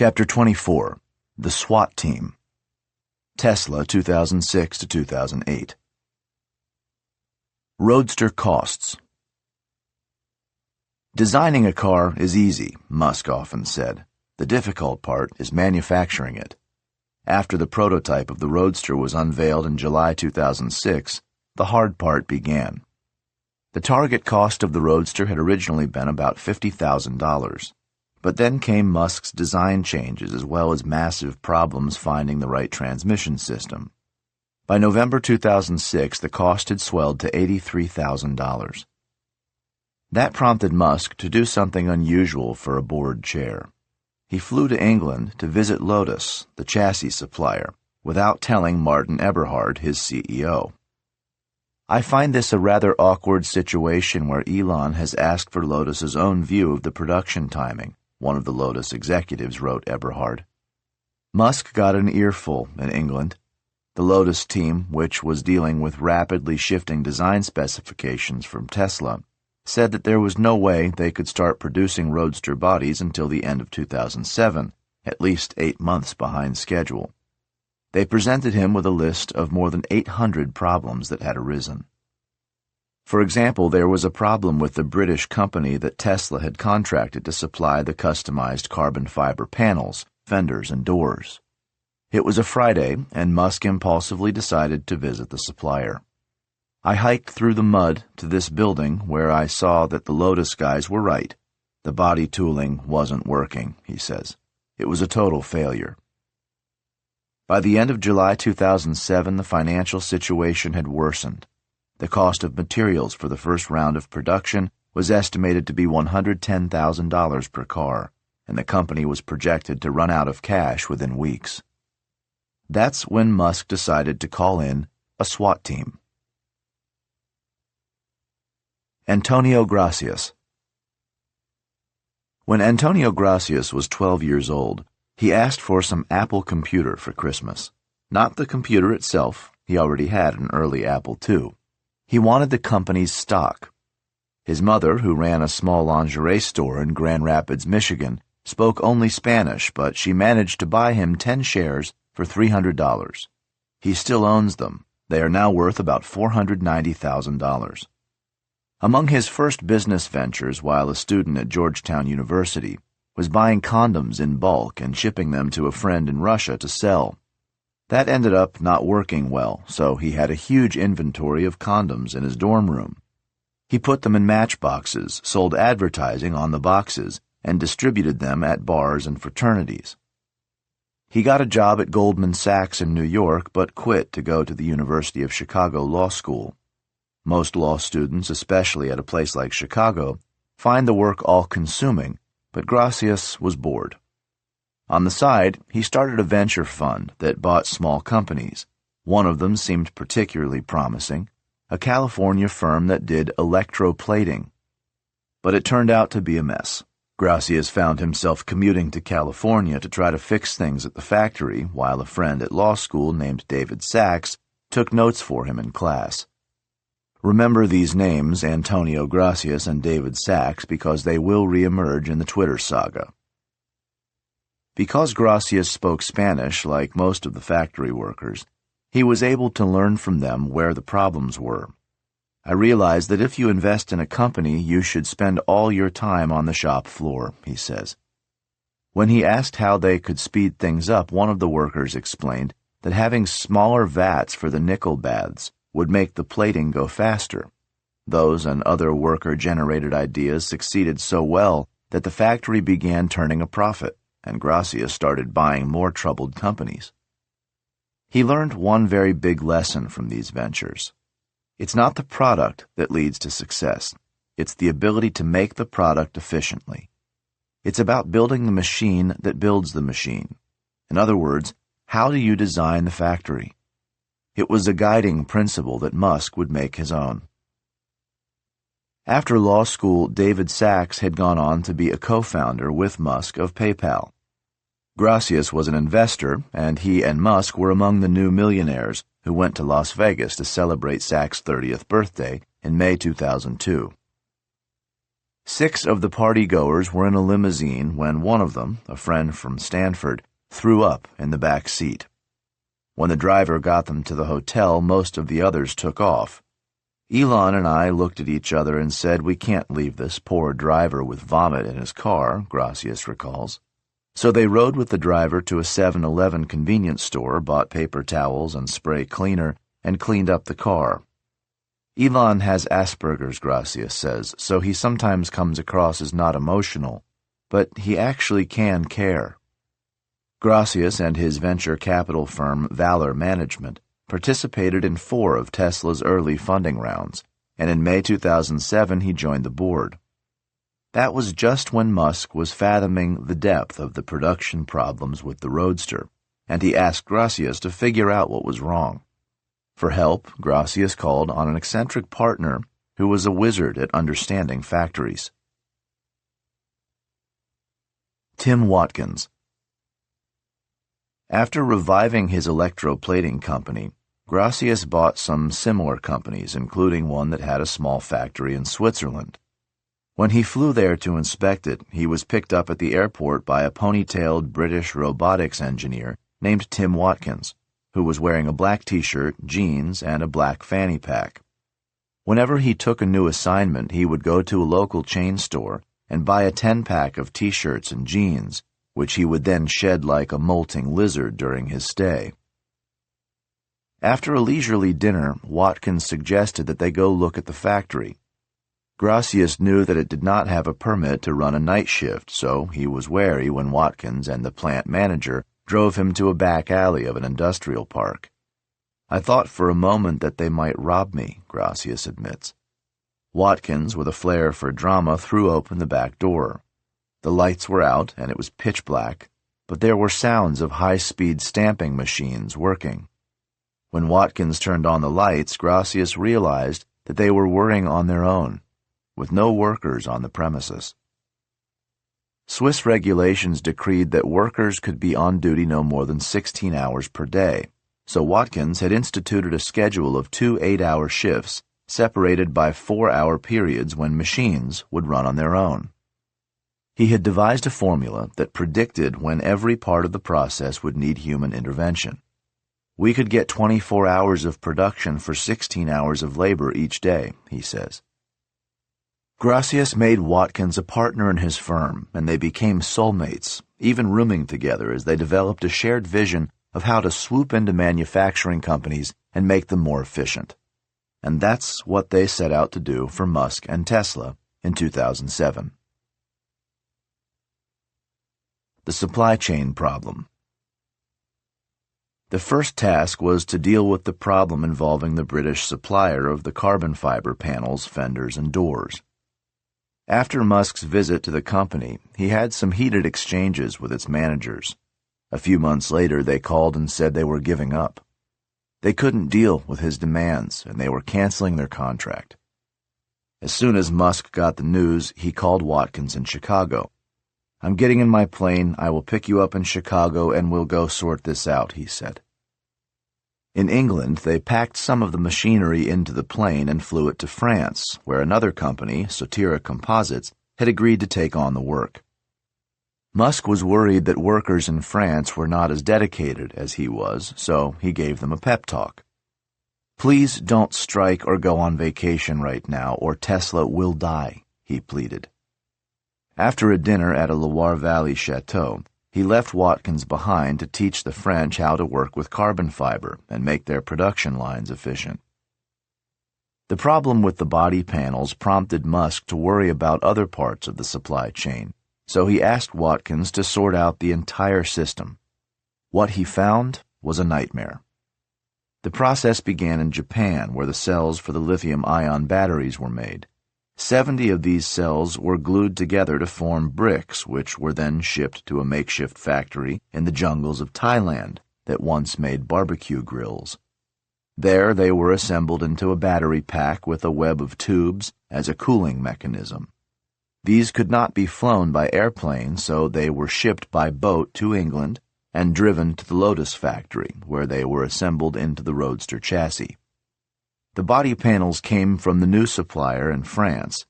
Chapter 24. The SWAT Team. Tesla 2006 to 2008. Roadster costs. Designing a car is easy, Musk often said. The difficult part is manufacturing it. After the prototype of the Roadster was unveiled in July 2006, the hard part began. The target cost of the Roadster had originally been about $50,000. But then came Musk's design changes as well as massive problems finding the right transmission system. By November 2006, the cost had swelled to $83,000. That prompted Musk to do something unusual for a board chair. He flew to England to visit Lotus, the chassis supplier, without telling Martin Eberhard, his CEO. I find this a rather awkward situation where Elon has asked for Lotus's own view of the production timing, one of the Lotus executives wrote Eberhard. Musk got an earful in England. The Lotus team, which was dealing with rapidly shifting design specifications from Tesla, said that there was no way they could start producing Roadster bodies until the end of 2007, at least 8 months behind schedule. They presented him with a list of more than 800 problems that had arisen. For example, there was a problem with the British company that Tesla had contracted to supply the customized carbon fiber panels, fenders, and doors. It was a Friday, and Musk impulsively decided to visit the supplier. I hiked through the mud to this building where I saw that the Lotus guys were right. The body tooling wasn't working, he says. It was a total failure. By the end of July 2007, the financial situation had worsened. The cost of materials for the first round of production was estimated to be $110,000 per car, and the company was projected to run out of cash within weeks. That's when Musk decided to call in a SWAT team. Antonio Gracias. When Antonio Gracias was 12 years old, he asked for some Apple computer for Christmas. Not the computer itself, he already had an early Apple II. He wanted the company's stock. His mother, who ran a small lingerie store in Grand Rapids, Michigan, spoke only Spanish, but she managed to buy him 10 shares for $300. He still owns them. They are now worth about $490,000. Among his first business ventures while a student at Georgetown University was buying condoms in bulk and shipping them to a friend in Russia to sell. That ended up not working well, so he had a huge inventory of condoms in his dorm room. He put them in matchboxes, sold advertising on the boxes, and distributed them at bars and fraternities. He got a job at Goldman Sachs in New York, but quit to go to the University of Chicago Law School. Most law students, especially at a place like Chicago, find the work all-consuming, but Gracias was bored. On the side, he started a venture fund that bought small companies. One of them seemed particularly promising, a California firm that did electroplating. But it turned out to be a mess. Gracias found himself commuting to California to try to fix things at the factory, while a friend at law school named David Sachs took notes for him in class. Remember these names, Antonio Gracias and David Sachs, because they will reemerge in the Twitter saga. Because Gracias spoke Spanish, like most of the factory workers, he was able to learn from them where the problems were. I realized that if you invest in a company, you should spend all your time on the shop floor, he says. When he asked how they could speed things up, one of the workers explained that having smaller vats for the nickel baths would make the plating go faster. Those and other worker-generated ideas succeeded so well that the factory began turning a profit, and Gracias started buying more troubled companies. He learned one very big lesson from these ventures. It's not the product that leads to success. It's the ability to make the product efficiently. It's about building the machine that builds the machine. In other words, how do you design the factory? It was a guiding principle that Musk would make his own. After law school, David Sachs had gone on to be a co-founder with Musk of PayPal. Gracias was an investor, and he and Musk were among the new millionaires who went to Las Vegas to celebrate Sachs' 30th birthday in May 2002. 6 of the partygoers were in a limousine when one of them, a friend from Stanford, threw up in the back seat. When the driver got them to the hotel, most of the others took off. Elon and I looked at each other and said, "We can't leave this poor driver with vomit in his car," Gracias recalls. So they rode with the driver to a 7-Eleven convenience store, bought paper towels and spray cleaner, and cleaned up the car. Elon has Asperger's, Gracias says, so he sometimes comes across as not emotional, but he actually can care. Gracias and his venture capital firm Valor Management participated in 4 of Tesla's early funding rounds, and in May 2007 he joined the board. That was just when Musk was fathoming the depth of the production problems with the Roadster, and he asked Gracias to figure out what was wrong. For help, Gracias called on an eccentric partner who was a wizard at understanding factories. Tim Watkins. After reviving his electroplating company, Gracias bought some similar companies, including one that had a small factory in Switzerland. When he flew there to inspect it, he was picked up at the airport by a ponytailed British robotics engineer named Tim Watkins, who was wearing a black t-shirt, jeans, and a black fanny pack. Whenever he took a new assignment, he would go to a local chain store and buy a 10-pack of t-shirts and jeans, which he would then shed like a molting lizard during his stay. After a leisurely dinner, Watkins suggested that they go look at the factory. Gracias knew that it did not have a permit to run a night shift, so he was wary when Watkins and the plant manager drove him to a back alley of an industrial park. "I thought for a moment that they might rob me," Gracias admits. Watkins, with a flair for drama, threw open the back door. The lights were out and it was pitch black, but there were sounds of high-speed stamping machines working. When Watkins turned on the lights, Gracias realized that they were working on their own, with no workers on the premises. Swiss regulations decreed that workers could be on duty no more than 16 hours per day, so Watkins had instituted a schedule of 2 8-hour shifts separated by 4-hour periods when machines would run on their own. He had devised a formula that predicted when every part of the process would need human intervention. "We could get 24 hours of production for 16 hours of labor each day," he says. Gracias made Watkins a partner in his firm, and they became soulmates, even rooming together as they developed a shared vision of how to swoop into manufacturing companies and make them more efficient. And that's what they set out to do for Musk and Tesla in 2007. The supply chain problem. The first task was to deal with the problem involving the British supplier of the carbon fiber panels, fenders, and doors. After Musk's visit to the company, he had some heated exchanges with its managers. A few months later, they called and said they were giving up. They couldn't deal with his demands, and they were canceling their contract. As soon as Musk got the news, he called Watkins in Chicago. "I'm getting in my plane. I will pick you up in Chicago, and we'll go sort this out," he said. In England, they packed some of the machinery into the plane and flew it to France, where another company, Sotira Composites, had agreed to take on the work. Musk was worried that workers in France were not as dedicated as he was, so he gave them a pep talk. "Please don't strike or go on vacation right now, or Tesla will die," he pleaded. After a dinner at a Loire Valley chateau, he left Watkins behind to teach the French how to work with carbon fiber and make their production lines efficient. The problem with the body panels prompted Musk to worry about other parts of the supply chain, so he asked Watkins to sort out the entire system. What he found was a nightmare. The process began in Japan, where the cells for the lithium-ion batteries were made. 70 of these cells were glued together to form bricks, which were then shipped to a makeshift factory in the jungles of Thailand that once made barbecue grills. There they were assembled into a battery pack with a web of tubes as a cooling mechanism. These could not be flown by airplane, so they were shipped by boat to England and driven to the Lotus factory, where they were assembled into the Roadster chassis. The body panels came from the new supplier in France.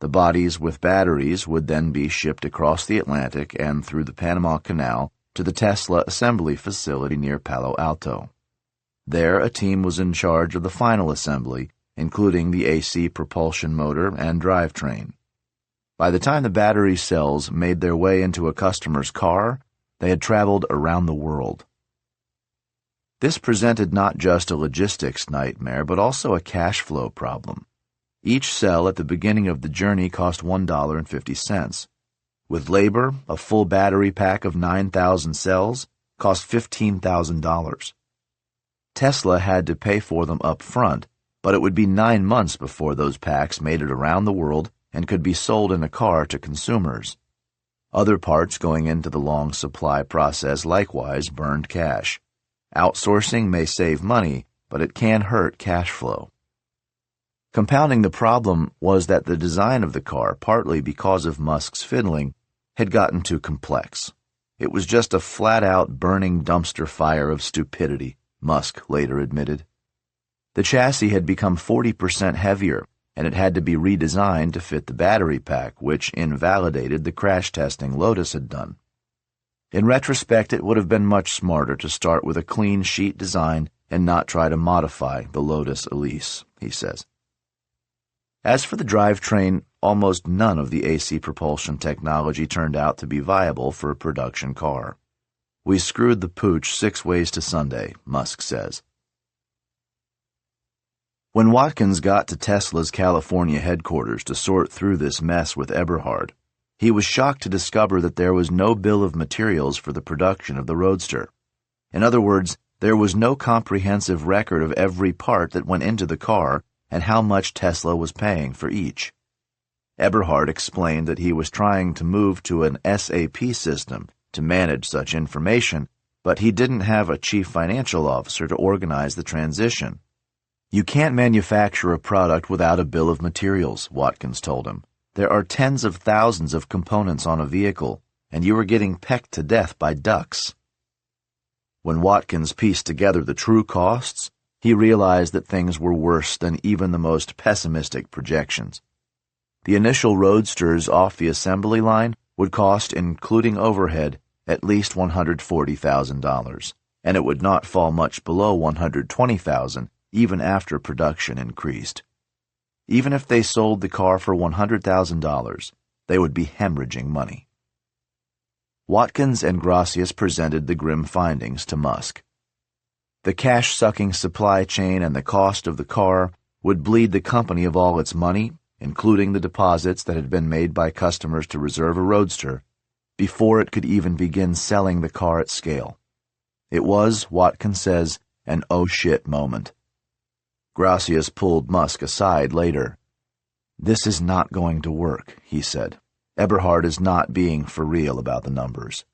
The bodies with batteries would then be shipped across the Atlantic and through the Panama Canal to the Tesla assembly facility near Palo Alto. There, a team was in charge of the final assembly, including the AC propulsion motor and drivetrain. By the time the battery cells made their way into a customer's car, they had traveled around the world. This presented not just a logistics nightmare, but also a cash flow problem. Each cell at the beginning of the journey cost $1.50. With labor, a full battery pack of 9,000 cells cost $15,000. Tesla had to pay for them up front, but it would be 9 months before those packs made it around the world and could be sold in a car to consumers. Other parts going into the long supply process likewise burned cash. Outsourcing may save money, but it can hurt cash flow. Compounding the problem was that the design of the car, partly because of Musk's fiddling, had gotten too complex. It was just a flat-out burning dumpster fire of stupidity, Musk later admitted. The chassis had become 40% heavier, and it had to be redesigned to fit the battery pack, which invalidated the crash testing Lotus had done. In retrospect, it would have been much smarter to start with a clean sheet design and not try to modify the Lotus Elise, he says. As for the drivetrain, almost none of the AC propulsion technology turned out to be viable for a production car. We screwed the pooch 6 ways to Sunday, Musk says. When Watkins got to Tesla's California headquarters to sort through this mess with Eberhard, he was shocked to discover that there was no bill of materials for the production of the Roadster. In other words, there was no comprehensive record of every part that went into the car and how much Tesla was paying for each. Eberhard explained that he was trying to move to an SAP system to manage such information, but he didn't have a chief financial officer to organize the transition. You can't manufacture a product without a bill of materials, Watkins told him. There are tens of thousands of components on a vehicle, and you are getting pecked to death by ducks. When Watkins pieced together the true costs, he realized that things were worse than even the most pessimistic projections. The initial Roadsters off the assembly line would cost, including overhead, at least $140,000, and it would not fall much below $120,000 even after production increased. Even if they sold the car for $100,000, they would be hemorrhaging money. Watkins and Gracias presented the grim findings to Musk. The cash-sucking supply chain and the cost of the car would bleed the company of all its money, including the deposits that had been made by customers to reserve a Roadster, before it could even begin selling the car at scale. It was, Watkins says, an oh shit moment. Gracias pulled Musk aside later. "This is not going to work," he said. "Eberhard is not being for real about the numbers."